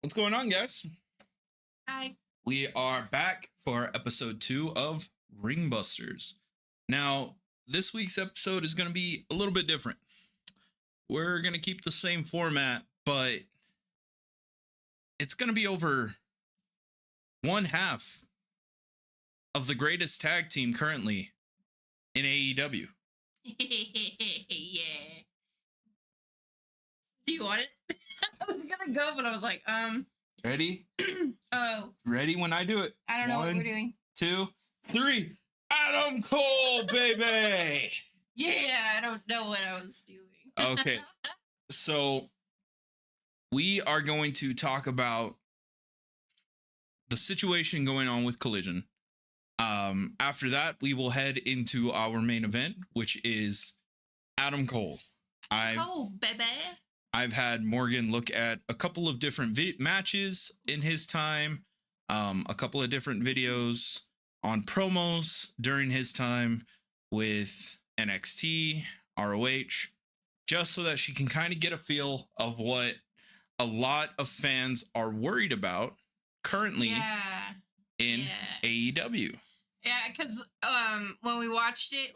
What's going on, guys? Hi. We are back for episode 2 of Ring Busters. Now, this week's episode is going to be a little bit different. We're going to keep the same format, but it's going to be over one half of the greatest tag team currently in AEW. Yeah. Do you want it? I was gonna go, but I was like, Ready? Oh. Ready when I do it. I don't know what we're doing. 2, 3. Adam Cole, baby! Yeah, I don't know what I was doing. Okay. So we are going to talk about the situation going on with Collision. After that, we will head into our main event, which is Adam Cole. I've had Morgan look at a couple of different matches in his time, a couple of different videos on promos during his time with NXT, ROH, just so that she can kind of get a feel of what a lot of fans are worried about currently in AEW. Yeah, because when we watched it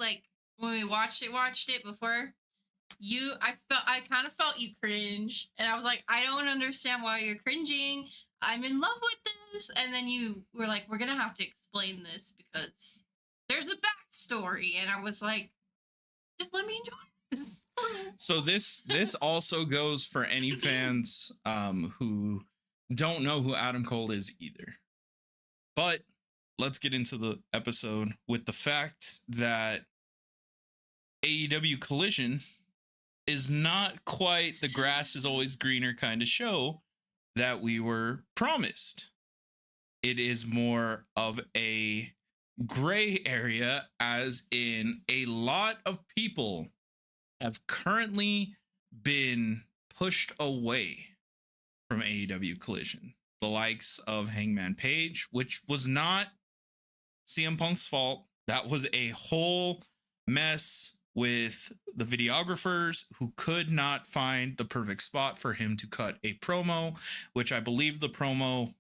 before, I kind of felt you cringe, and I was like, I don't understand why you're cringing. I'm in love with this, and then you were like, we're gonna have to explain this because there's a backstory, and I was like, just let me enjoy this. So this also goes for any fans who don't know who Adam Cole is either. But let's get into the episode with the fact that AEW Collision is not quite the grass is always greener kind of show that we were promised. It is more of a gray area, as in a lot of people have currently been pushed away from AEW Collision. The likes of Hangman Page, which was not CM Punk's fault. That was a whole mess with the videographers who could not find the perfect spot for him to cut a promo, which I believe the promo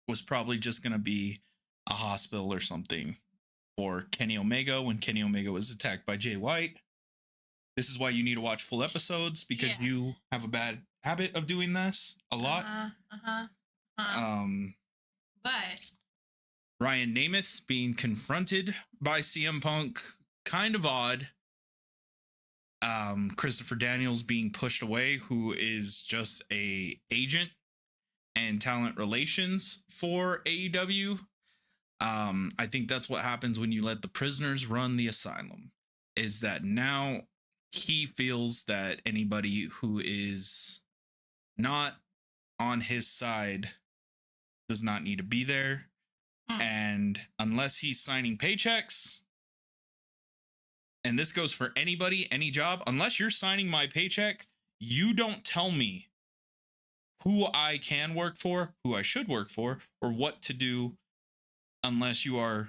was probably just going to be a hospital or something for Kenny Omega when Kenny Omega was attacked by Jay White. This is why you need to watch full episodes, because you have a bad habit of doing this a lot. But Ryan Nemeth being confronted by CM Punk, kind of odd. Christopher Daniels being pushed away, who is just a agent and talent relations for AEW. I think that's what happens when you let the prisoners run the asylum, is that now he feels that anybody who is not on his side does not need to be there. And unless he's signing paychecks, and this goes for anybody, any job, unless you're signing my paycheck, you don't tell me who I can work for, who I should work for, or what to do, unless you are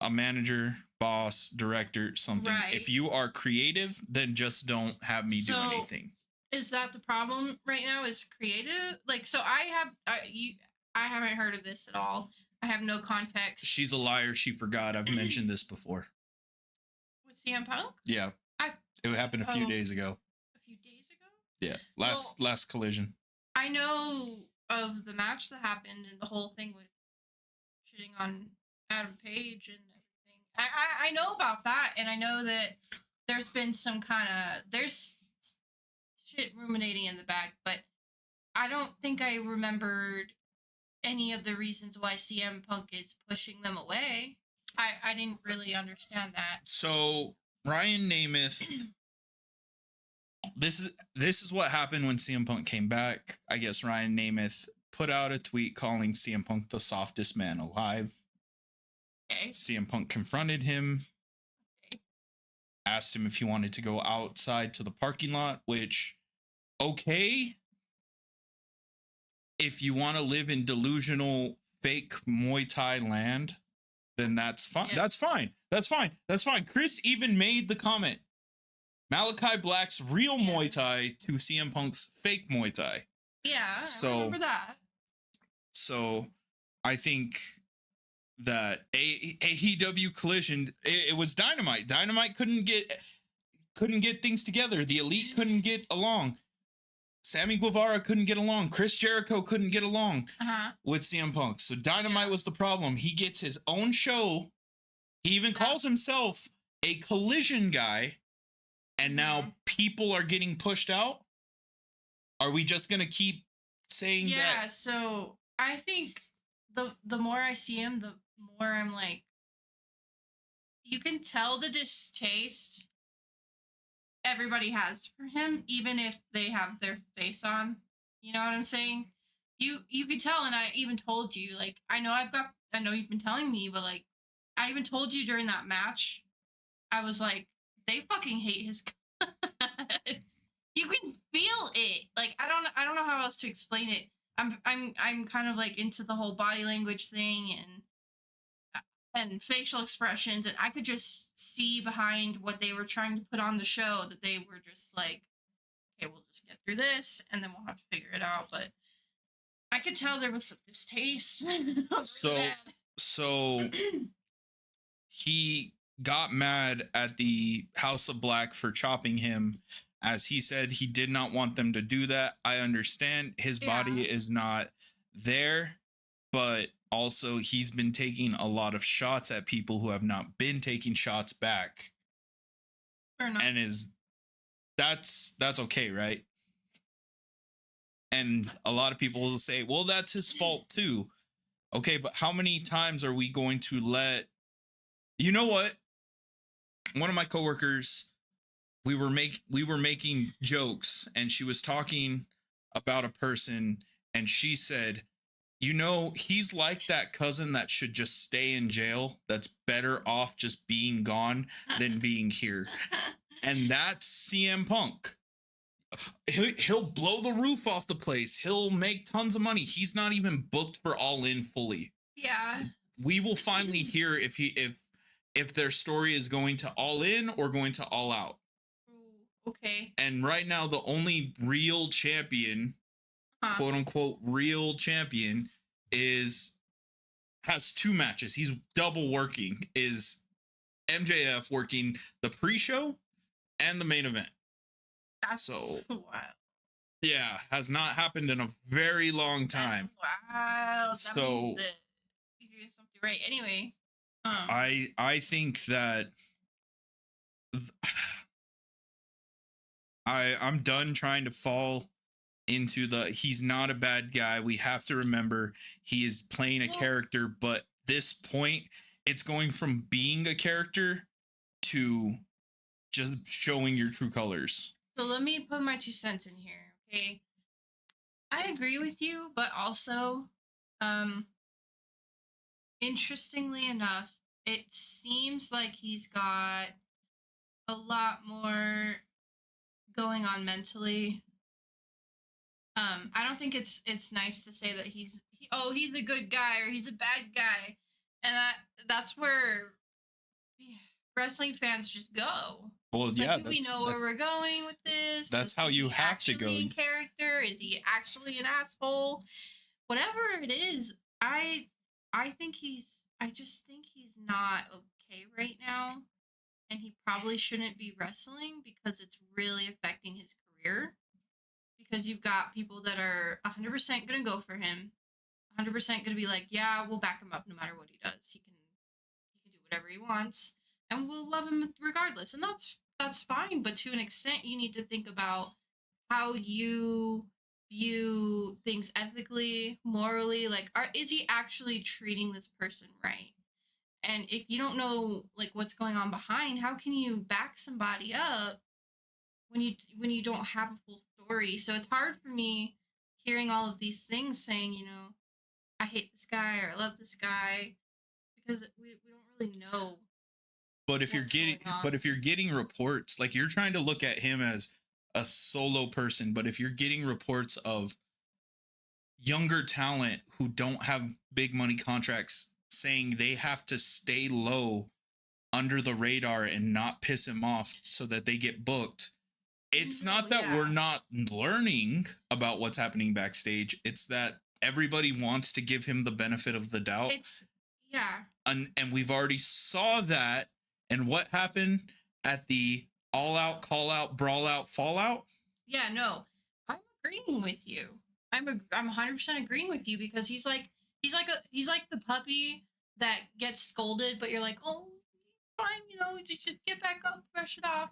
a manager, boss, director, something. Right. If you are creative, then just don't have me do anything. Is that the problem right now? Is creative? Like, so I haven't heard of this at all. I have no context. She's a liar. She forgot. I've mentioned this before. With CM Punk? Yeah. It happened a few days ago. A few days ago? Yeah. Last Collision. I know of the match that happened and the whole thing with shitting on Adam Page and everything. I know about that, and I know that there's been some there's shit ruminating in the back, but I don't think I remembered any of the reasons why CM Punk is pushing them away. I didn't really understand that. So Ryan Nemeth, this is what happened when CM Punk came back. I guess Ryan Nemeth put out a tweet calling CM Punk the softest man alive. Okay. CM Punk confronted him, asked him if he wanted to go outside to the parking lot, which, okay, if you want to live in delusional fake Muay Thai land, then that's fine. Yeah. That's fine. Chris even made the comment, Malachi Black's real Muay Thai to CM Punk's fake Muay Thai. Yeah, I So remember that. so I think that AEW Collision, it was Dynamite. Dynamite couldn't get things together. The Elite couldn't get along. Sammy Guevara couldn't get along. Chris Jericho couldn't get along with CM Punk. So Dynamite was the problem. He gets his own show. He even calls himself a Collision guy. And now people are getting pushed out. Are we just going to keep saying that? Yeah, so I think the more I see him, the more I'm like, you can tell the distaste everybody has for him, even if they have their face on. You know what I'm saying? You could tell, and I even told you, like, I know you've been telling me, but like, I even told you during that match, I was like, they fucking hate his guts. You can feel it. Like, I don't know how else to explain it. I'm kind of like into the whole body language thing and facial expressions, and I could just see behind what they were trying to put on the show that they were just like, okay, we'll just get through this and then we'll have to figure it out. But I could tell there was some distaste. So he got mad at the House of Black for chopping him, as he said he did not want them to do that. I understand his body is not there, but also he's been taking a lot of shots at people who have not been taking shots back. Fair enough. And that's okay, right? And a lot of people will say, well, that's his fault too. Okay, but how many times are we going to let... You know what? One of my coworkers, we were making jokes, and she was talking about a person, and she said, you know, he's like that cousin that should just stay in jail, that's better off just being gone than being here. And that's CM Punk. He'll blow the roof off the place. He'll make tons of money. He's not even booked for All In fully. Yeah. We will finally hear if their story is going to All In or going to All Out. Okay. And right now, the only real champion, quote unquote, real champion, has two matches. He's double working. Is MJF working the pre-show and the main event. That's so wild. Yeah, has not happened in a very long time. Wow. That So means that you're doing something right. Anyway. I think that I'm done trying to fall into he's not a bad guy. We have to remember he is playing a character, but this point, it's going from being a character to just showing your true colors. So let me put my 2 cents in here, okay? I agree with you, but also, interestingly enough, it seems like he's got a lot more going on mentally. I don't think it's nice to say that he's a good guy or he's a bad guy, and that's where wrestling fans just go. Well, it's yeah, like, do we know where we're going with this? That's how you have to go. In character? Is he actually an asshole? Whatever it is, I just think he's not okay right now, and he probably shouldn't be wrestling because it's really affecting his career. Because you've got people that are 100% gonna go for him, 100% gonna be like, yeah, we'll back him up no matter what he does. He can do whatever he wants, and we'll love him regardless, and that's fine. But to an extent, you need to think about how you view things ethically, morally. Like, is he actually treating this person right? And if you don't know like what's going on behind, how can you back somebody up when you don't have a full story? So it's hard for me hearing all of these things saying, you know, I hate this guy or I love this guy, because we don't really know. But if you're getting reports, like, you're trying to look at him as a solo person, but if you're getting reports of younger talent who don't have big money contracts saying they have to stay low under the radar and not piss him off so that they get booked, it's No, not that yeah. we're not learning about what's happening backstage. It's that everybody wants to give him the benefit of the doubt. It's yeah. And we've already saw that. And what happened at the all out, call out, brawl out, fallout? Yeah, no. I'm agreeing with you. I'm 100% agreeing with you because he's like the puppy that gets scolded, but you're like, oh, fine, just get back up, brush it off,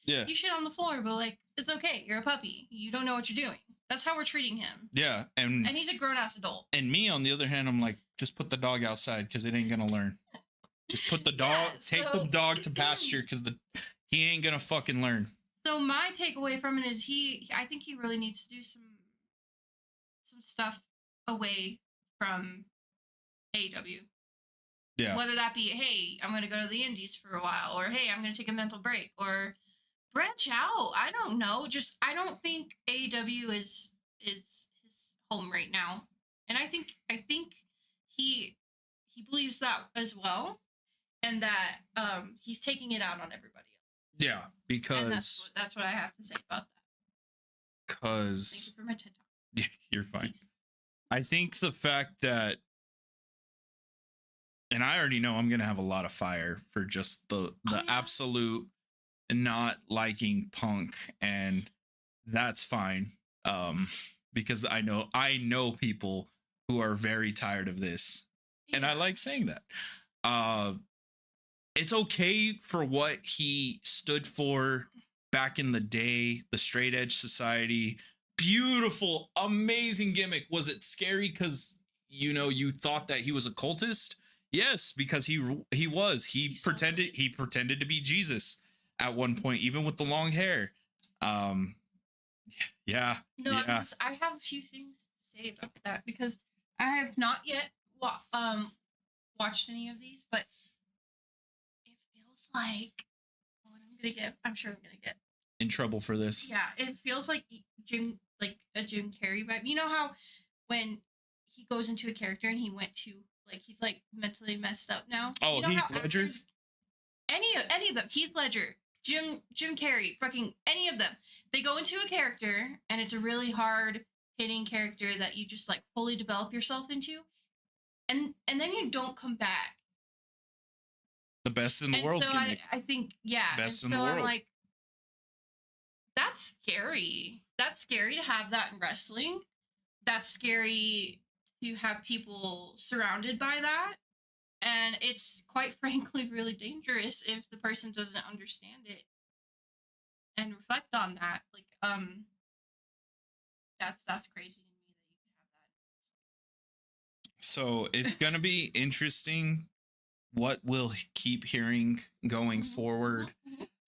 Yeah. you shit on the floor, but like it's okay. You're a puppy. You don't know what you're doing. That's how we're treating him. Yeah. And he's a grown ass adult. And me, on the other hand, I'm like, just put the dog outside because it ain't gonna learn. Just put the dog, take the dog to pasture because he ain't gonna fucking learn. So my takeaway from it is I think he really needs to do some stuff away from AEW. Yeah. Whether that be, hey, I'm going to go to the Indies for a while, or hey, I'm going to take a mental break, or branch out. I don't know. Just I don't think AEW is his home right now, and I think he believes that as well, and that he's taking it out on everybody else. Yeah, because and that's what I have to say about that. Because thank you for my TED Talk. Yeah, you're fine. Please. I think the fact that, and I already know I'm gonna have a lot of fire for just the absolute not liking Punk, and that's fine. Because I know people who are very tired of this, and I like saying that. It's okay for what he stood for back in the day, the Straight Edge Society. Beautiful, amazing gimmick. Was it scary because you thought that he was a cultist? Yes, because he was. He pretended to be Jesus at one point, even with the long hair. Yeah. No, yeah. I have a few things to say about that because I have not yet watched any of these, but it feels like I'm sure I'm gonna get in trouble for this. Yeah, it feels like a Jim Carrey vibe. You know how when he goes into a character and he went to he's like mentally messed up now. Oh, you know Heath Ledger. Any of them, Heath Ledger, Jim Carrey, fucking any of them. They go into a character and it's a really hard hitting character that you just like fully develop yourself into, and then you don't come back. The best in the world. So I think best and in so the world. I'm like, that's scary. That's scary to have that in wrestling. That's scary to have people surrounded by that. And it's quite frankly really dangerous if the person doesn't understand it and reflect on that. Like, that's crazy to me that you can have that. So it's gonna be interesting what we'll keep hearing going forward.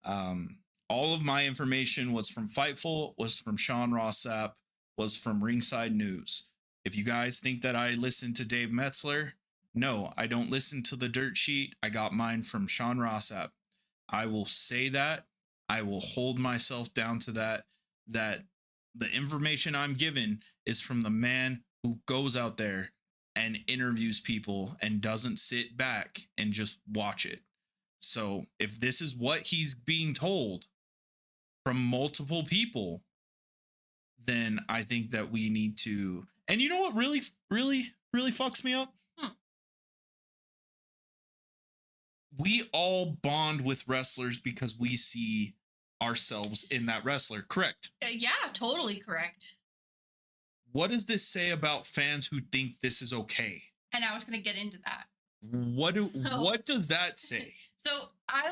All of my information was from Fightful, was from Sean Rossap, was from Ringside News. If you guys think that I listen to Dave Metzler, no, I don't listen to the Dirt Sheet. I got mine from Sean Rossap. I will say that. I will hold myself down to that the information I'm given is from the man who goes out there and interviews people and doesn't sit back and just watch it. So if this is what he's being told from multiple people, then I think that we need to. And you know what really fucks me up? We all bond with wrestlers because we see ourselves in that wrestler, correct? Yeah, totally correct. What does this say about fans who think this is okay? And I was going to get into that. What does that say? So I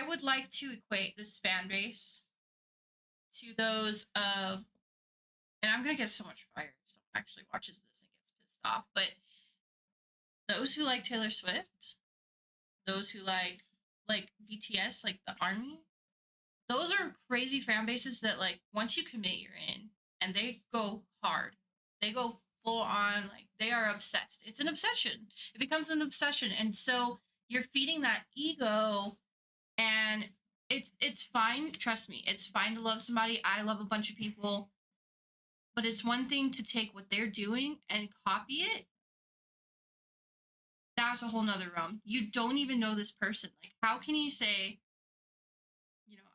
would like to equate this fan base to those of, and I'm going to get so much fire if someone actually watches this and gets pissed off, but those who like Taylor Swift, those who like BTS, like the ARMY, those are crazy fan bases that like once you commit, you're in, and they go hard. They go full on, like they are obsessed. It's an obsession. It becomes an obsession, and so you're feeding that ego, and it's fine. Trust me, it's fine to love somebody. I love a bunch of people, but it's one thing to take what they're doing and copy it. That's a whole nother realm. You don't even know this person. Like, how can you say,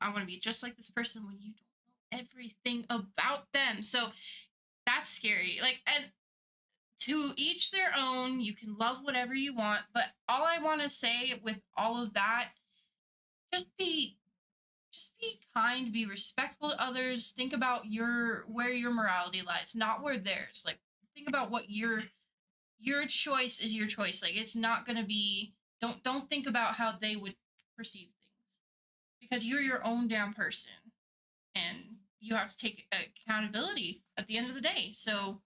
I want to be just like this person when you don't everything about them. So that's scary. Like, and to each their own, you can love whatever you want, but all I want to say with all of that, just be kind, be respectful to others, think about where your morality lies, not where theirs. Like, think about what your choice is your choice. Like, it's not going to be, don't think about how they would perceive things, because you're your own damn person and you have to take accountability at the end of the day. So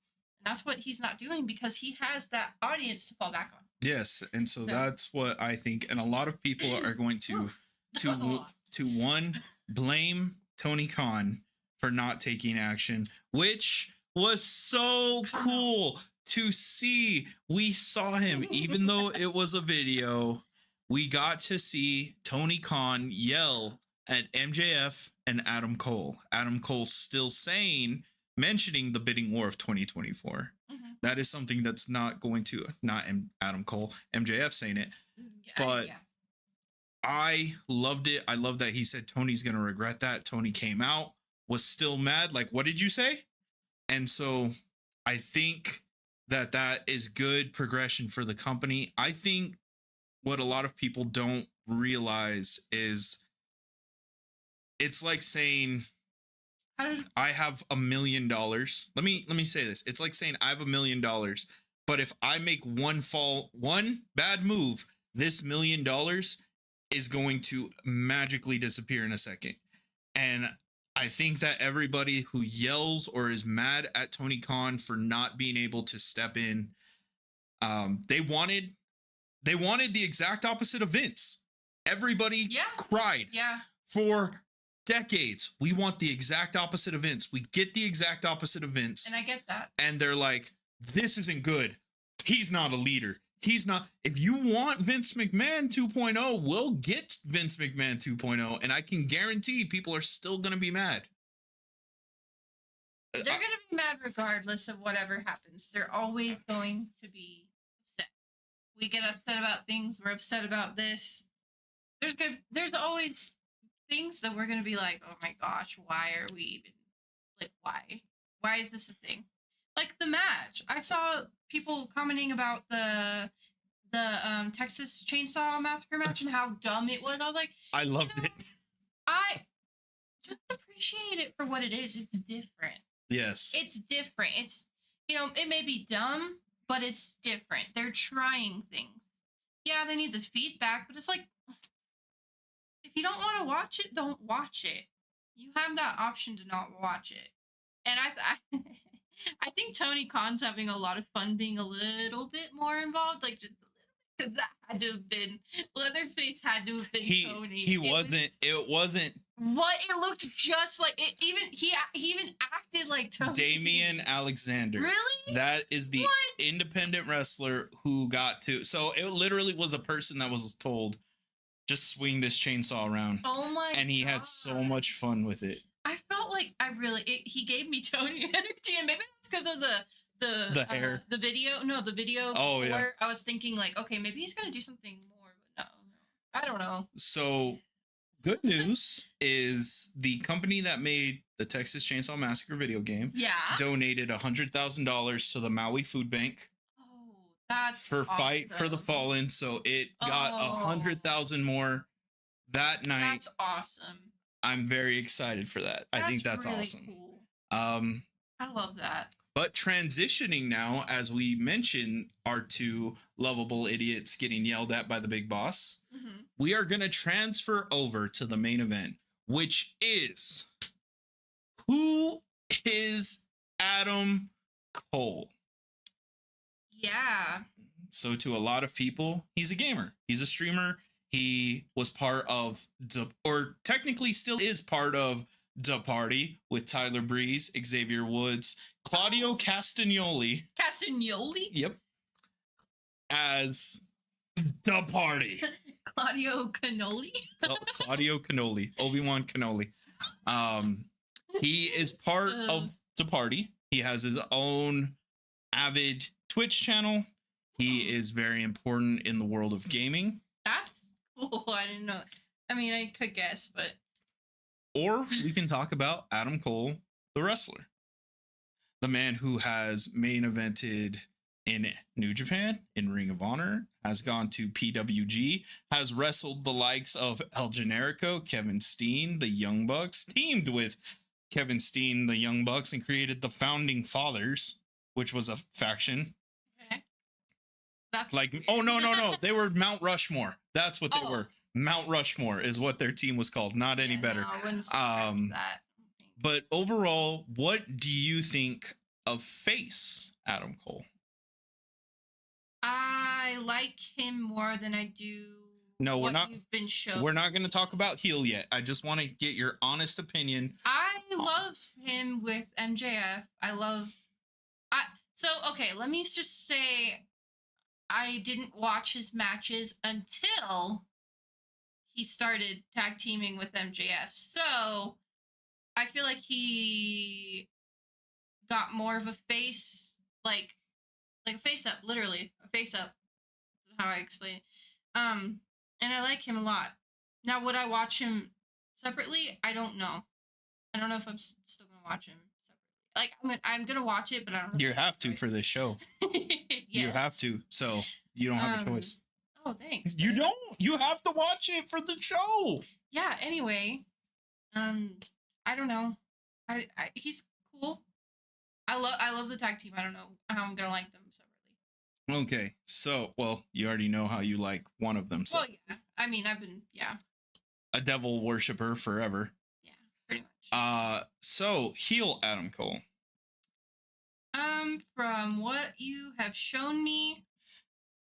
that's what he's not doing, because he has that audience to fall back on. Yes, and so that's what I think, and a lot of people are going to one, blame Tony Khan for not taking action, which was so cool to see. We saw him, even though it was a video, we got to see Tony Khan yell at MJF and Adam Cole. Adam Cole still mentioning the bidding war of 2024. That is something that's not going to, not Adam Cole, MJF saying it, but I loved it. I love that he said Tony's going to regret that. Tony came out, was still mad. Like, what did you say? And so I think that is good progression for the company. I think what a lot of people don't realize is it's like saying, I have $1 million. Let me say this. It's like saying I have $1 million, but if I make one bad move, this $1 million is going to magically disappear in a second. And I think that everybody who yells or is mad at Tony Khan for not being able to step in, they wanted the exact opposite of Vince. Everybody cried for decades. We want the exact opposite of Vince. We get the exact opposite of Vince. And I get that. And they're like, this isn't good. He's not a leader. He's not. If you want Vince McMahon 2.0, we'll get Vince McMahon 2.0. And I can guarantee people are still going to be mad. They're going to be mad regardless of whatever happens. They're always going to be upset. We get upset about things. We're upset about this. There's always things that we're going to be like, oh my gosh, why are we even, like, why is this a thing? Like the match, I saw people commenting about the Texas Chainsaw Massacre match and how dumb it was. I was like, I loved it. I just appreciate it for what it is. It's different. Yes. It's different. It's, it may be dumb, but it's different. They're trying things. Yeah, they need the feedback, but it's like, if you don't want to watch it, don't watch it. You have that option to not watch it. And I think Tony Khan's having a lot of fun being a little bit more involved, like just a little bit, because that had to have been, Leatherface had to have been Tony. It wasn't. What? It looked just like it. He even acted like Tony. Damian Alexander. Really? That is the independent wrestler who got to. So it literally was a person that was told, just swing this chainsaw around. Oh my god. And he had so much fun with it. I felt like he gave me Tony energy, and maybe it's because of the hair, the video. No, the video. Oh yeah. I was thinking like, okay, maybe he's gonna do something more, but no, I don't know. So, good news is the company that made the Texas Chainsaw Massacre video game, donated $100,000 to the Maui Food Bank. Oh, that's for awesome. Fight for the Fallen. So it got 100,000 more that night. That's awesome. I'm very excited for that. I think that's really awesome. Cool. I love that. But transitioning now, as we mentioned, our two lovable idiots getting yelled at by the big boss, we are going to transfer over to the main event, which is, who is Adam Cole? Yeah. So to a lot of people, he's a gamer. He's a streamer. He was part of, or technically still is part of, The Party with Tyler Breeze, Xavier Woods, Claudio Castagnoli. Castagnoli? Yep. As The Party. Claudio Cannoli? Claudio Cannoli. Obi-Wan Cannoli. He is part of The Party. He has his own avid Twitch channel. He is very important in the world of gaming. That's cool. I didn't know. I mean, I could guess, but Or we can talk about Adam Cole, the wrestler. The man who has main evented in New Japan, in Ring of Honor, has gone to PWG, has wrestled the likes of El Generico, Kevin Steen, the Young Bucks, teamed with Kevin Steen, the Young Bucks, and created the Founding Fathers, which was a faction. Okay. That's Like, weird. oh, no. They were Mount Rushmore. That's what they Oh. were. Mount Rushmore is what their team was called. Not any Yeah, better. no, I wouldn't subscribe to that. But overall, what do you think of face Adam Cole? I like him more than I do. No, what you've been showing. We're not going to talk about heel yet. I just want to get your honest opinion. I love him with MJF. Okay, let me just say I didn't watch his matches until he started tag teaming with MJF. So I feel like he got more of a face, like a face up, literally a face up. Is how I explain it. And I like him a lot. Now, would I watch him separately? I don't know. I don't know if I'm still gonna watch him separately. Like I'm gonna watch it, but I don't know. You have to for this show. Yes. You have to. So you don't have a choice. Oh, thanks. You babe. don't. You have to watch it for the show. Yeah. Anyway, I don't know. He's cool. I love the tag team. I don't know how I'm gonna like them separately. Okay. So, well, you already know how you like one of them. So. Well, yeah. I mean, I've been A devil worshiper forever. Yeah, pretty much. So heel Adam Cole. From what you have shown me,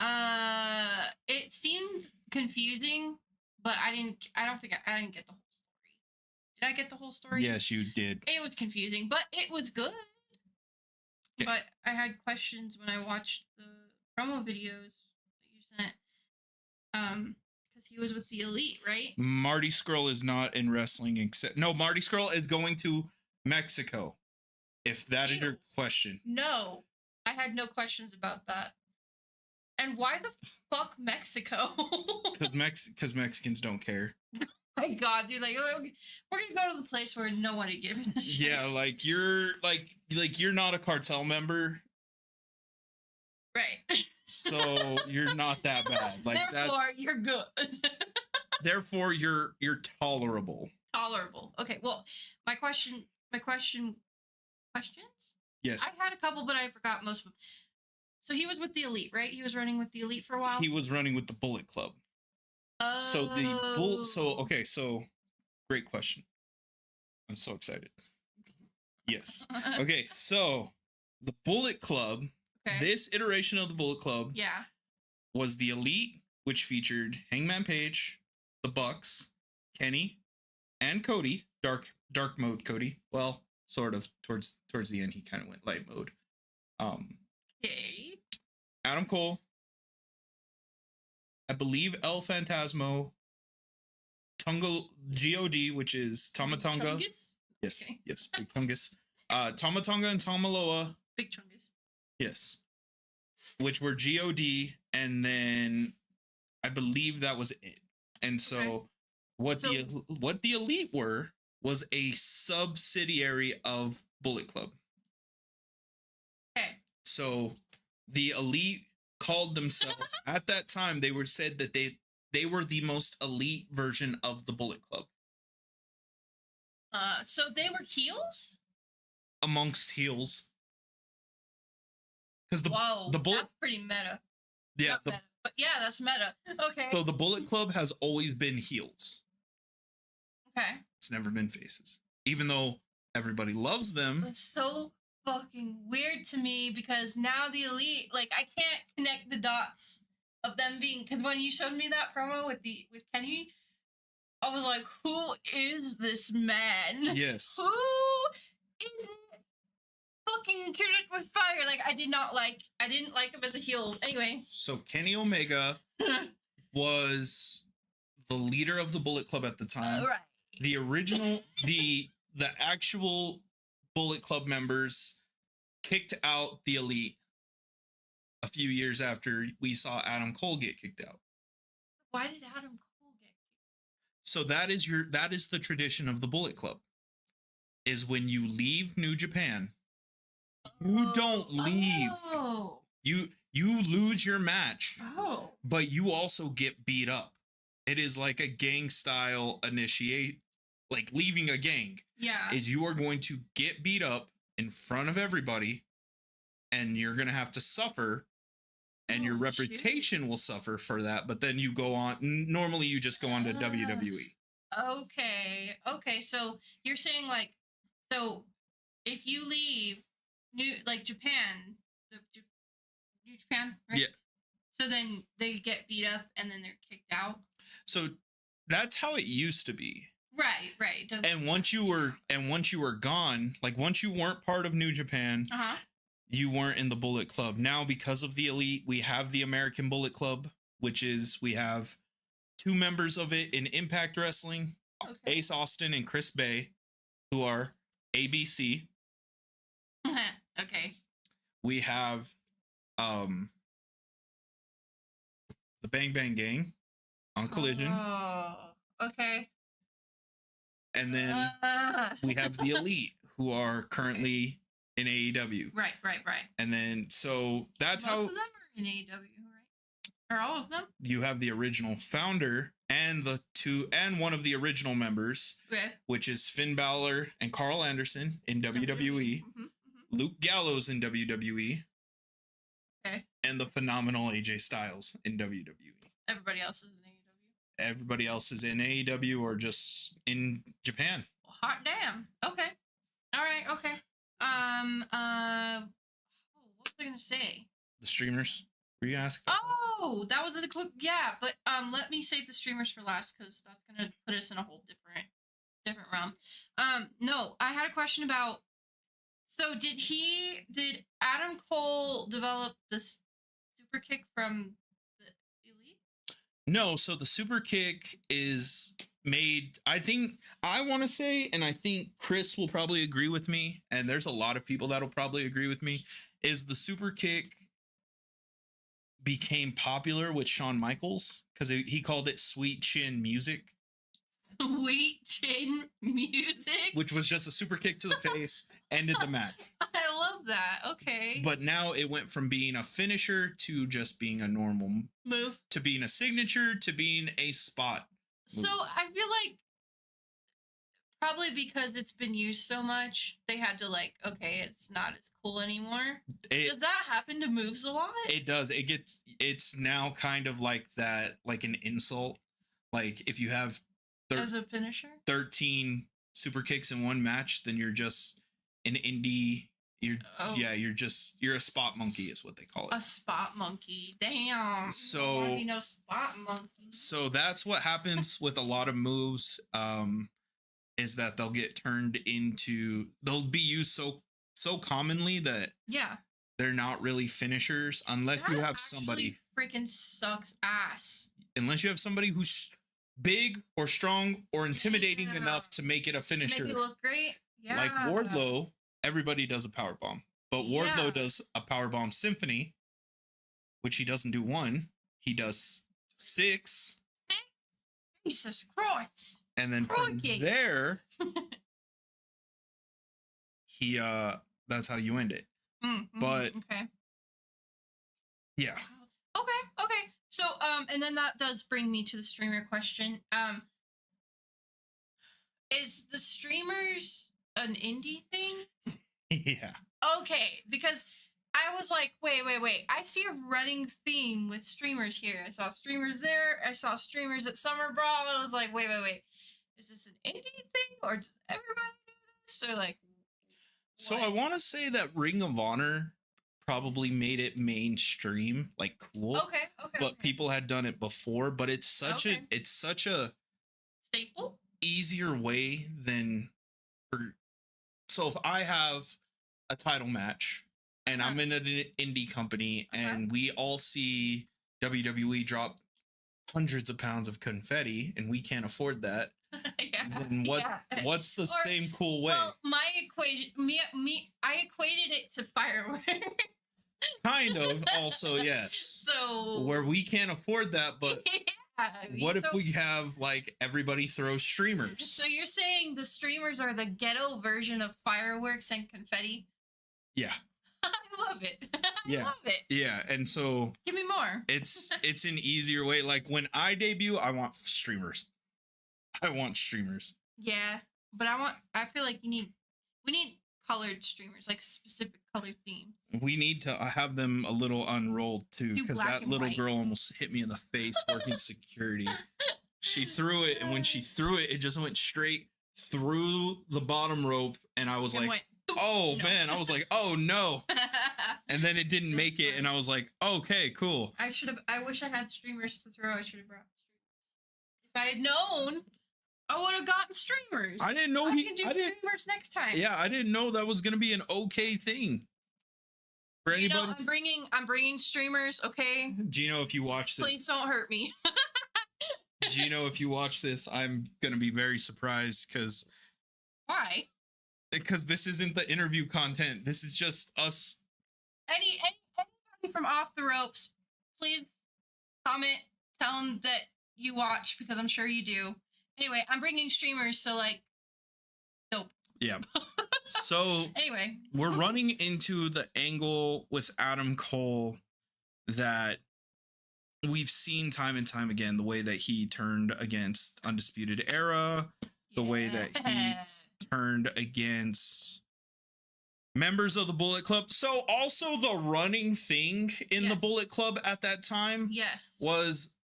it seemed confusing, but I didn't get the whole story. Did I get the whole story? Yes, you did. It was confusing, but it was good. Okay. But I had questions when I watched the promo videos that you sent. Because he was with the Elite, right? Marty Scurll is not in wrestling except Marty Scurll is going to Mexico. If that is your question. No, I had no questions about that. And why the fuck Mexico? Because Mexicans don't care. My God, dude! Like, we're gonna go to the place where nobody gives a shit. Yeah, like you're not a cartel member, right? So you're not that bad. Like therefore, you're good. Therefore, you're tolerable. Tolerable. Okay. Well, my questions. Yes. I had a couple, but I forgot most of them. So he was with the Elite, right? He was running with the Elite for a while. He was running with the Bullet Club. Oh. So great question. I'm so excited. Yes. Okay, so the Bullet Club, this iteration of the Bullet Club, was the Elite, which featured Hangman Page, the Bucks, Kenny, and Cody. Dark mode Cody. Well, sort of towards the end, he kind of went light mode. Okay. Adam Cole, I believe El Phantasmo, God, which is Tama Tonga. Yes, okay. Yes, Big Tungus. Tama Tonga and Tamaloa. Big Chungus. Yes. Which were God, and then I believe that was it. And so what the Elite were was a subsidiary of Bullet Club. Okay. So the Elite called themselves at that time, they were said that they were the most elite version of the Bullet Club. So they were heels? Amongst heels. Because the Bullet, that's pretty meta. Yeah, meta, but yeah, that's meta. Okay. So the Bullet Club has always been heels. Okay. It's never been faces. Even though everybody loves them. It's so fucking weird to me because now the Elite, like, I can't connect the dots of them being, because when you showed me that promo with Kenny, I was like, who is this man? Yes. Who is it? Fucking Kick with Fire. Like, I didn't like him as a heel. Anyway. So Kenny Omega was the leader of the Bullet Club at the time. Right. The original, the actual Bullet Club members kicked out the Elite a few years after we saw Adam Cole get kicked out. Why did Adam Cole get kicked So that is the tradition of the Bullet Club. Is when you leave New Japan, you don't leave. Oh. You lose your match, Oh. but you also get beat up. It is like a gang style initiate, like leaving a gang. Yeah. Is you are going to get beat up in front of everybody, and you're gonna have to suffer, and your reputation will suffer for that. But then you go on. Normally, you just go on to WWE. Okay. So you're saying like, so if you leave Japan, New Japan, right? Yeah. So then they get beat up and then they're kicked out. So that's how it used to be. Right. And once you were gone, like once you weren't part of New Japan, you weren't in the Bullet Club. Now, because of the Elite, we have the American Bullet Club, which is we have 2 members of it in Impact Wrestling, Ace Austin and Chris Bay, who are ABC. Okay. We have the Bang Bang Gang on Collision. Oh, okay. And then we have the Elite, who are currently in AEW. Right. And then, so that's Most how... of them are in AEW, right? Or all of them? You have the original founder and one of the original members, which is Finn Balor and Carl Anderson in WWE. Luke Gallows in WWE. Okay. And the phenomenal AJ Styles in WWE. Everybody else is in AEW. Everybody else is in AEW or just in Japan. Well, hot damn. Okay. All right. Okay. What was I gonna say? The streamers. Were you asking? Oh, that was a quick. Yeah, but let me save the streamers for last because that's gonna put us in a whole different realm. No, I had a question about. So did Adam Cole develop this super kick from the Elite? No, so the super kick is made, I want to say, and I think Chris will probably agree with me, and there's a lot of people that'll probably agree with me, is the super kick became popular with Shawn Michaels because he called it Sweet Chin Music. Sweet Chin Music? Which was just a super kick to the face, ended the match. I love that. Okay. But now it went from being a finisher to just being a normal move, to being a signature, to being a spot move. So I feel like probably because it's been used so much, they had to it's not as cool anymore. Does that happen to moves a lot? It does. It's now kind of like that, like an insult. Like if you have as a finisher 13 super kicks in one match, then you're just an indie. You're a spot monkey is what they call it. A spot monkey. Damn. So spot monkey. So that's what happens with a lot of moves. Is that they'll be used so commonly that they're not really finishers unless you have somebody freaking sucks ass. Unless you have somebody who's big or strong or intimidating enough to make it a finisher. To make it look great. Yeah. Like Wardlow, everybody does a powerbomb. But Wardlow does a powerbomb symphony, which he doesn't do 1. He does 6. Jesus Christ. And then from there, that's how you end it. But okay. Yeah. Okay. So and then that does bring me to the streamer question. Is the streamers an indie thing? Yeah. Okay, because I was like, wait. I see a running theme with streamers here. I saw streamers there. I saw streamers at Summer Brawl. I was like, wait. Is this an indie thing or does everybody do this? Or like, so I want to say that Ring of Honor probably made it mainstream, like cool. Okay. But people had done it before. But it's such a staple, easier way than so if I have a title match and I'm in an indie company and we all see WWE drop hundreds of pounds of confetti and we can't afford that, then what's the same cool way? Well, my equation, I equated it to fireworks. Kind of, also, yes. So where we can't afford that, but What if we have like everybody throw streamers? So you're saying the streamers are the ghetto version of fireworks and confetti? Yeah. I love it. I Yeah. love it. Yeah, and so Give me more. it's an easier way. Like when I debut, I want streamers. I want streamers. Yeah, but I feel like we need colored streamers, like specific colored themes. We need to have them a little unrolled too, Do because black that and little white. girl almost hit me in the face working security. She threw it, and when she threw it, it just went straight through the bottom rope, and I was And like, went, "Oh no. man!" I was like, "Oh no!" And then it didn't make it, and I was like, "Okay, cool." I wish I had streamers to throw. I should have brought streamers. If I had known, I would have gotten streamers. I didn't know I can do streamers next time. Yeah, I didn't know that was gonna be an okay thing. For You know, anybody, I'm bringing streamers. Okay, Gino, if you watch this, please don't hurt me. Gino, if you watch this, I'm gonna be very surprised Why? because this isn't the interview content. This is just us. Anybody from Off the Ropes, please comment. Tell them that you watch because I'm sure you do. Anyway, I'm bringing streamers, so like, dope. Yeah. So Anyway, we're running into the angle with Adam Cole that we've seen time and time again, the way that he turned against Undisputed Era, the way that he's turned against members of the Bullet Club. So also the running thing in the Yes. Bullet Club at that time yes. was,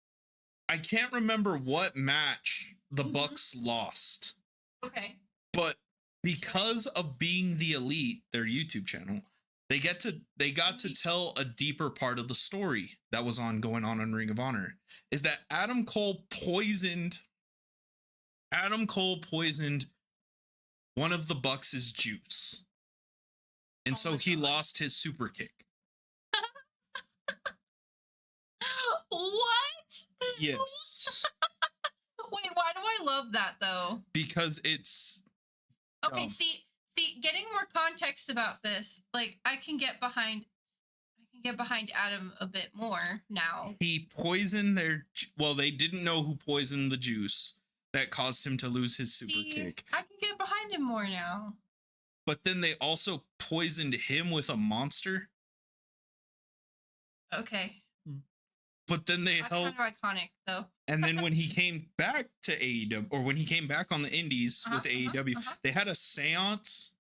I can't remember what match the Mhm. Bucks lost, Okay. but because of being the Elite, their YouTube channel, they got to tell a deeper part of the story that was going on in Ring of Honor, is that Adam Cole poisoned one of the Bucks' juice. And Oh so my he God. lost his super kick. What? Yes. Wait, why do I love that though? Because it's Okay, dumb. see, getting more context about this, like I can get behind Adam a bit more now. He poisoned they didn't know who poisoned the juice that caused him to lose his super See, kick. I can get behind him more now. But then they also poisoned him with a monster. Okay. But then they That's held, kind of iconic though. and then when he came back to AEW, or when he came back on the Indies with AEW, they had a seance.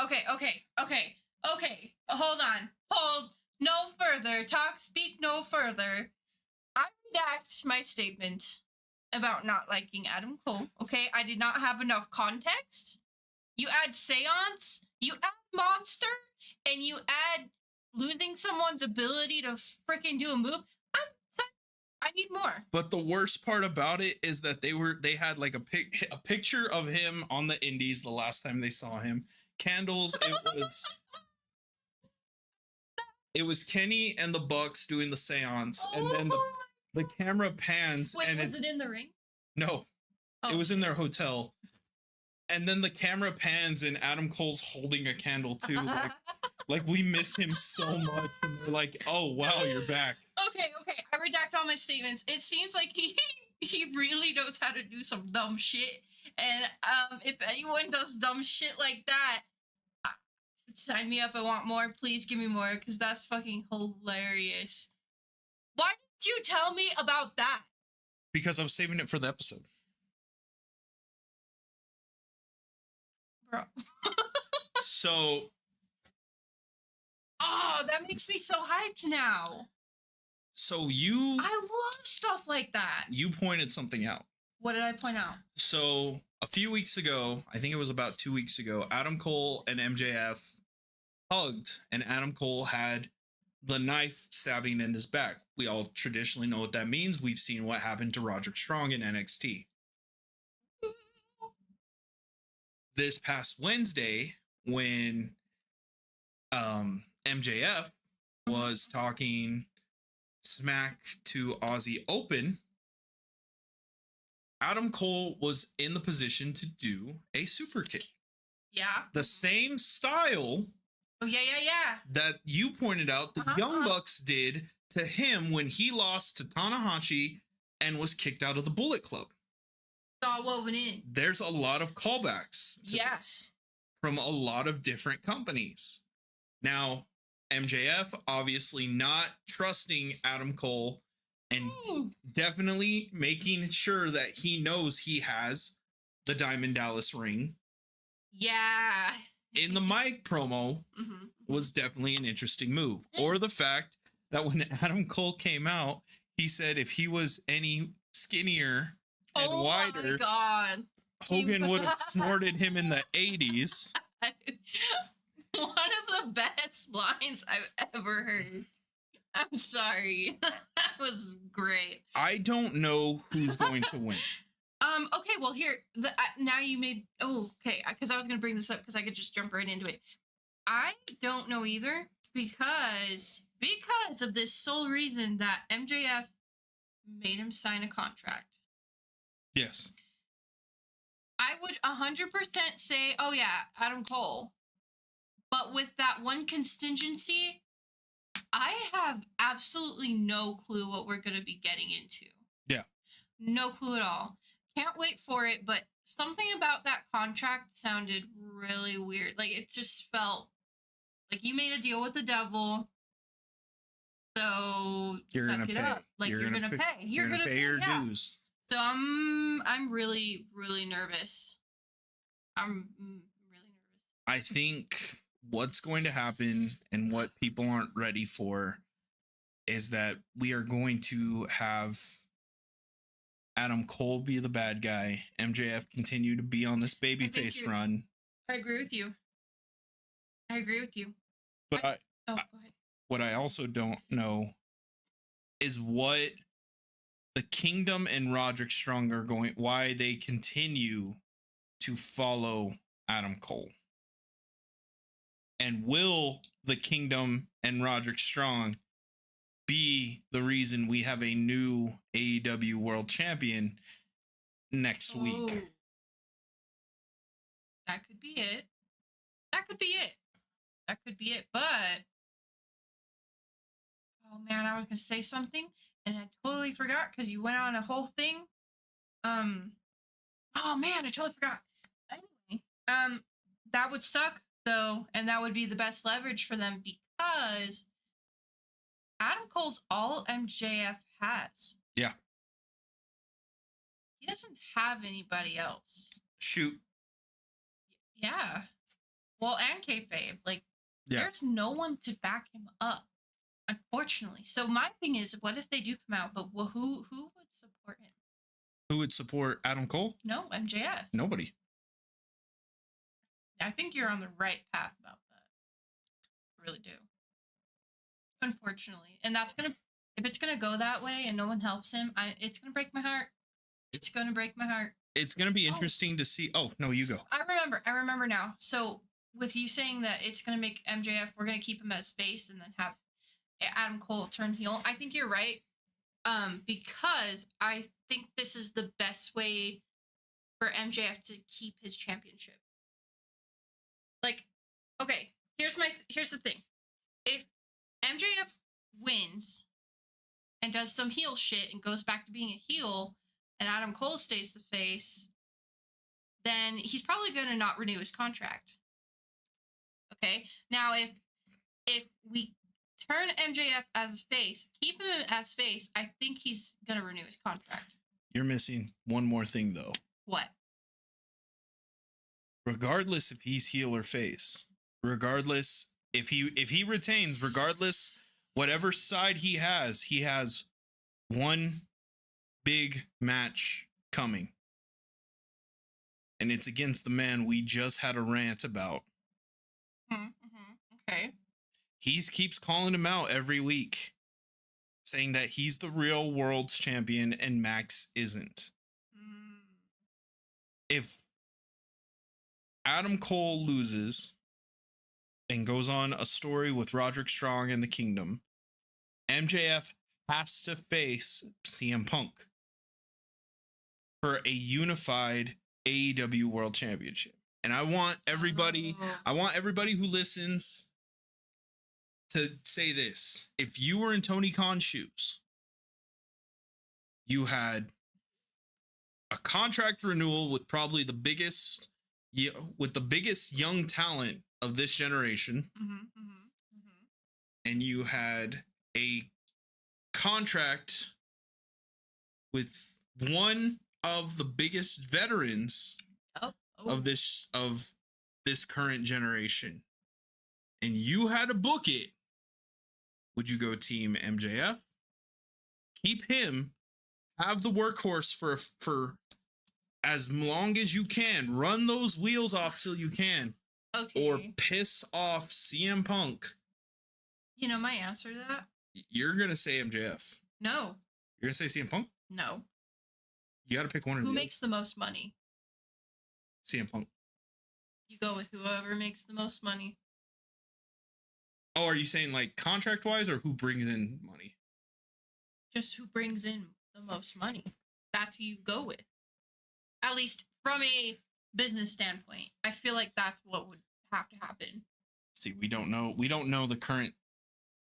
Okay. Hold on. Hold no further. Speak no further. I redact my statement about not liking Adam Cole. Okay, I did not have enough context. You add seance, you add monster, and you add losing someone's ability to freaking do a move. I need more. But the worst part about it is that they had like a picture of him on the Indies the last time they saw him. Candles. It was Kenny and the Bucks doing the seance, and then the camera pans. Wait, and was it in the ring? No, Oh. it was in their hotel. And then the camera pans, and Adam Cole's holding a candle too. Like we miss him so much, and they're like, "Oh wow, you're back." Okay. I redact all my statements. It seems like he really knows how to do some dumb shit. And if anyone does dumb shit like that, sign me up. I want more. Please give me more, because that's fucking hilarious. Why didn't you tell me about that? Because I was saving it for the episode. Bro. So Oh, that makes me so hyped now. you I love stuff like that. pointed something out. What did I point out? So a few weeks ago, I think it was about 2 weeks ago, Adam Cole and MJF hugged, and Adam Cole had the knife stabbing in his back. We all traditionally know what that means. We've seen what happened to Roderick Strong in NXT. This past Wednesday, when MJF was talking smack to Aussie Open, Adam Cole was in the position to do a super kick. Yeah. The same style Oh, yeah. that you pointed out the Young Bucks did to him when he lost to Tanahashi and was kicked out of the Bullet Club. It's all woven in. There's a lot of callbacks to Yes. this from a lot of different companies. Now, MJF obviously not trusting Adam Cole and definitely making sure that he knows he has the Diamond Dallas ring. Yeah. In the Mike promo was definitely an interesting move. Or the fact that when Adam Cole came out, he said if he was any skinnier and wider, my God. Hogan would have snorted him in the 80s. One of the best lines I've ever heard. I'm sorry. That was great. I don't know who's going to win. Okay, well here, now you made, okay, because I was going to bring this up because I could just jump right into it. I don't know either because of this sole reason that MJF made him sign a contract. Yes. I would 100% say, oh yeah, Adam Cole. But with that one contingency, I have absolutely no clue what we're going to be getting into. Yeah. No clue at all. Can't wait for it, but something about that contract sounded really weird. Like, it just felt like you made a deal with the devil, so you're suck gonna it pay. up. Like, you're gonna pay. You're gonna pay your dues. So I'm really, really nervous. I'm really nervous. I think what's going to happen and what people aren't ready for is that we are going to have Adam Cole be the bad guy, MJF continue to be on this babyface run. I agree with you. But go ahead. What I also don't know is what the Kingdom and Roderick Strong are going, why they continue to follow Adam Cole. And will the Kingdom and Roderick Strong be the reason we have a new AEW World Champion next week? That could be it. But oh man, I was gonna say something and I totally forgot because you went on a whole thing. Oh man, I totally forgot. Anyway, that would suck though, and that would be the best leverage for them because Adam Cole's all MJF has. Yeah. He doesn't have anybody else. Shoot. Yeah. Well, and kayfabe. Like, yeah. There's no one to back him up, unfortunately. So my thing is, what if they do come out? But who would support him? Who would support Adam Cole? No, MJF. Nobody. I think you're on the right path about that. I really do. Unfortunately. And that's going to, if it's going to go that way and no one helps him, it's going to break my heart. It's going to break my heart. It's going to be interesting to see. Oh, no, you go. I remember now. So with you saying that it's going to make MJF, we're going to keep him as face and then have Adam Cole turn heel. I think you're right. Because I think this is the best way for MJF to keep his championship. Like, okay, here's the thing. If MJF wins and does some heel shit and goes back to being a heel and Adam Cole stays the face, then he's probably going to not renew his contract. Okay? Now, if we turn MJF as face, keep him as face, I think he's going to renew his contract. You're missing one more thing, though. What? Regardless if he's heel or face, regardless if he retains, regardless whatever side he has one big match coming. And it's against the man we just had a rant about. Okay. He keeps calling him out every week, saying that he's the real world's champion and Max isn't. If Adam Cole loses and goes on a story with Roderick Strong and the Kingdom, MJF has to face CM Punk for a unified AEW World Championship. And I want everybody who listens to say this. If you were in Tony Khan's shoes you had a contract renewal with probably the biggest young talent of this generation, and you had a contract with one of the biggest veterans of this current generation, and you had to book it. Would you go team MJF? Keep him, have the workhorse for as long as you can, run those wheels off till you can, or piss off CM Punk. You know my answer to that? You're gonna say MJF. No. You're gonna say CM Punk? No. You gotta pick one or the Who other. makes the most money? CM Punk. You go with whoever makes the most money. Oh, are you saying like contract wise, or who brings in money? Just who brings in the most money. That's who you go with. At least from a business standpoint. I feel like that's what would have to happen. See, we don't know the current.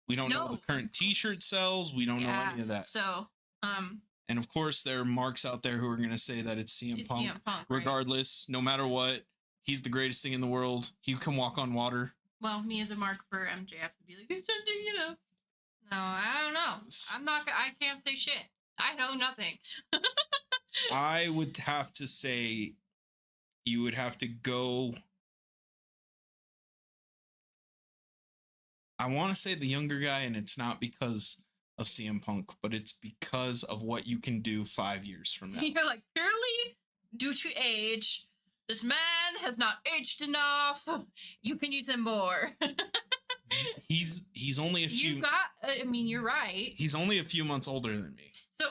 We don't know the current T-shirt sales. We don't know any of that. So, and of course, there are marks out there who are going to say that it's CM Punk. CM Punk, regardless, right? No matter what, he's the greatest thing in the world. He can walk on water. Well, me as a mark for MJF would be like, no, I don't know. I can't say shit. I know nothing. I would have to say you would have to go. I want to say the younger guy, and it's not because of CM Punk, but it's because of what you can do 5 years from now. You're like, purely due to age, this man has not aged enough. You can use him more. He's only a few. You're right. He's only a few months older than me. So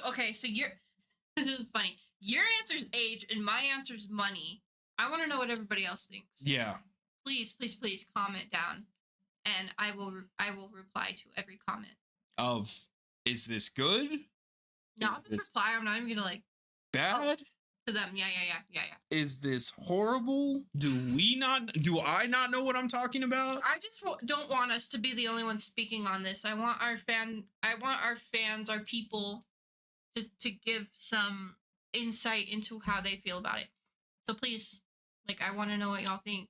this is funny. Your answer is age, and my answer is money. I want to know what everybody else thinks. Yeah. Please comment down, and I will reply to every comment. Is this good? Not the reply. I'm not even gonna like bad to them. Yeah. Is this horrible? Do I not know what I'm talking about? I just don't want us to be the only ones speaking on this. I want our fans, our people, to give some insight into how they feel about it. So please, I want to know what y'all think.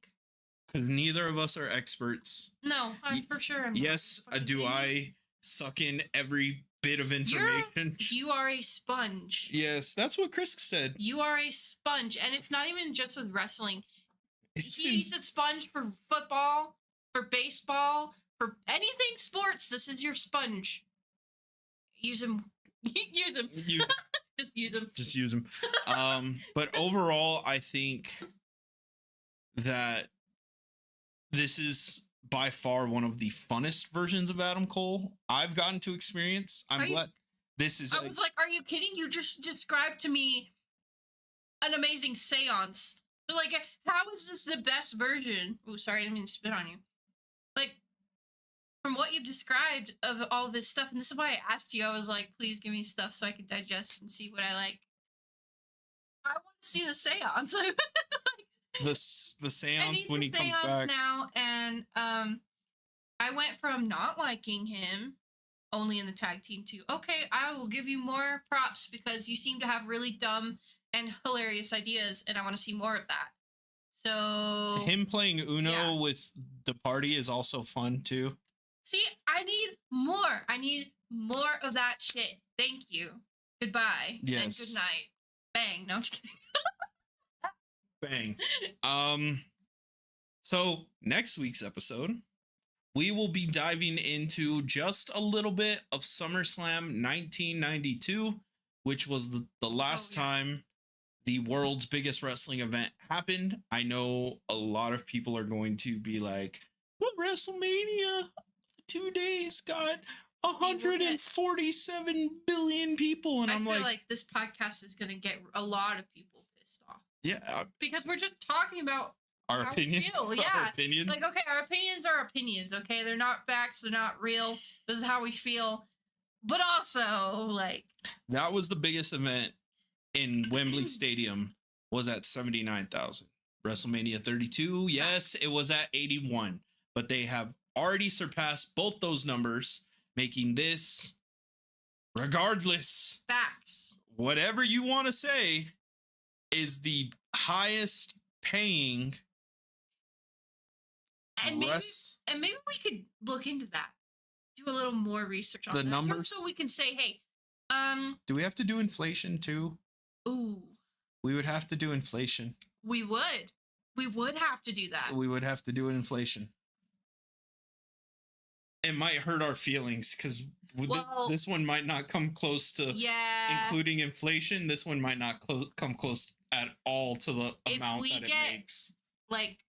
Because neither of us are experts. No, I'm for sure. Yes, do I suck in every bit of information? You are a sponge. Yes, that's what Chris said. You are a sponge, and it's not even just with wrestling. He's a sponge for football, for baseball, for anything sports. This is your sponge. Use him. Use him. Just use him. Just use him. But overall, I think that this is by far one of the funnest versions of Adam Cole I've gotten to experience. I'm glad this is. I was like, are you kidding? You just described to me an amazing seance. Like, how is this the best version? Oh, sorry, I didn't mean to spit on you. Like, from what you described of all of his stuff, and this is why I asked you, I was like, please give me stuff so I can digest and see what I like. I want to see the seance. The seance when he comes back now, and I went from not liking him only in the tag team to, okay, I will give you more props because you seem to have really dumb and hilarious ideas, and I want to see more of that. So him playing Uno with the party is also fun too. See, I need more. I need more of that shit. Thank you. Goodbye. Yes. And good night. Bang. No, I'm just kidding. Bang. So next week's episode, we will be diving into just a little bit of SummerSlam 1992, which was the last time the world's biggest wrestling event happened. I know a lot of people are going to be like, but WrestleMania 2 days got 147 billion people, and I feel like this podcast is going to get a lot of people pissed off. Yeah, because we're just talking about our opinions. Our opinions. Like, okay, our opinions are opinions. Okay, they're not facts. They're not real. This is how we feel. But also, like, that was the biggest event in Wembley Stadium. Was at 79,000. WrestleMania 32, yes, it was at 81, but they have already surpassed both those numbers, making this Regardless, Facts. whatever you want to say is the highest paying And maybe we could look into that. Do a little more research on the that, numbers. just so we can say, hey, Do we have to do inflation too? ooh, We would have to do inflation. we would have to do that. We would have to do inflation. It might hurt our feelings because Well, this one might not come close to Yeah. including inflation. This one might not come close at all to the If amount we that it get- makes. Like,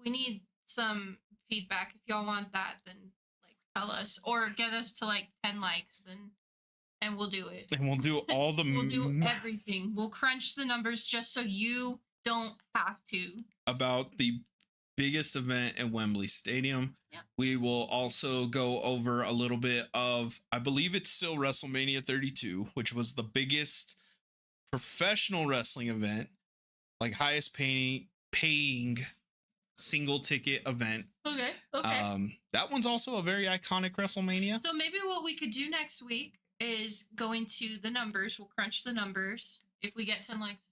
we need some feedback. If y'all want that, then like tell us, or get us to like 10 likes, and we'll do it. And we'll do all the We'll do everything. We'll crunch the numbers just so you don't have to. about the biggest event in Wembley Stadium. Yeah. We will also go over a little bit of, I believe it's still WrestleMania 32, which was the biggest professional wrestling event, like highest paying single ticket event. Okay. That one's also a very iconic WrestleMania. So maybe what we could do next week is go into the numbers. We'll crunch the numbers if we get 10 likes.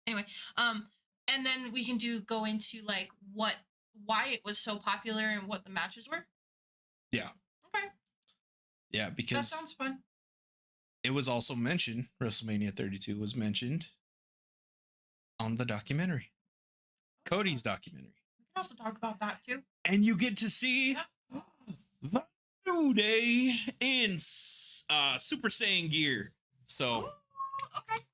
Anyway, and then we can go into like why it was so popular and what the matches were. Yeah. Okay. Yeah, That because sounds fun. it was also mentioned, WrestleMania 32 was mentioned on the documentary, Cody's documentary. We can also talk about that too. And you get to see the New Day in Super Saiyan gear. So, Ooh,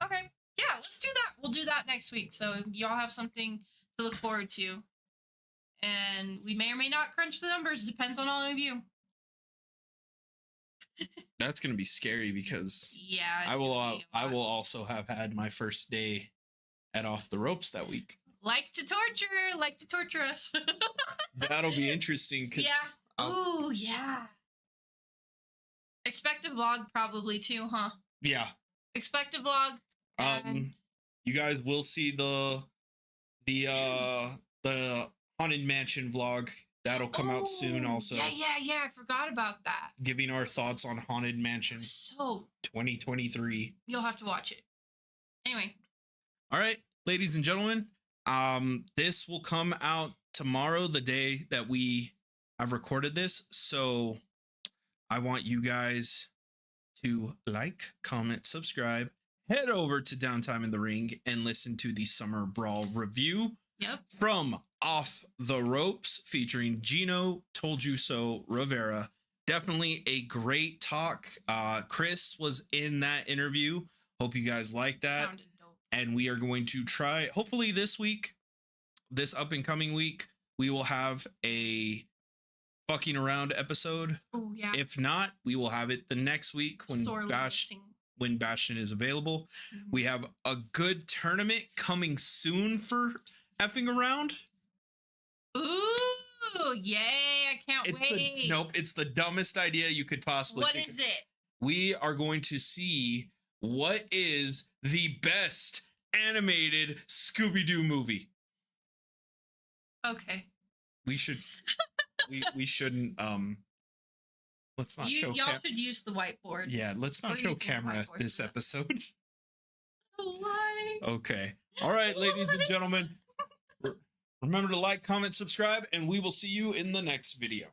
okay. Yeah, let's do that. We'll do that next week. So y'all have something to look forward to. And we may or may not crunch the numbers. Depends on all of you. that's going to be scary because Yeah. I it's will gonna be a I lot. will also have had my first day at Off the Ropes that week. Like to torture us. That'll be interesting. 'Cause Yeah. Ooh, yeah. Expect a vlog probably too, huh? Yeah. Expect a vlog. And You guys will see the Haunted Mansion vlog that'll come out soon. Oh, Also, Yeah. I forgot about that. giving our thoughts on Haunted Mansion So 2023. you'll have to watch it. Anyway, All right, ladies and gentlemen, this will come out tomorrow, the day that we have recorded this. So I want you guys to like, comment, subscribe, head over to Downtime in the Ring and listen to the Summer Brawl review yep. from Off the Ropes featuring Gino Told You So Rivera. Definitely a great talk. Chris was in that interview. Hope you guys like that. Sounded dope. And we are going to try, hopefully this week, this up and coming week, we will have a fucking around episode. Oh yeah. If not, we will have it the next week when Sorely missing. when Bastion is available. Mhm. We have a good tournament coming soon for effing around. Ooh, yay! I can't wait. It's the dumbest idea you could possibly What think is of. it? We are going to see what is the best animated Scooby-Doo movie. Okay. We should we shouldn't let's not show Y'all should use the whiteboard. yeah, let's Or not show use the camera whiteboard this for that. episode. Why? Okay. All right, ladies and gentlemen. Remember to like, comment, subscribe, and we will see you in the next video.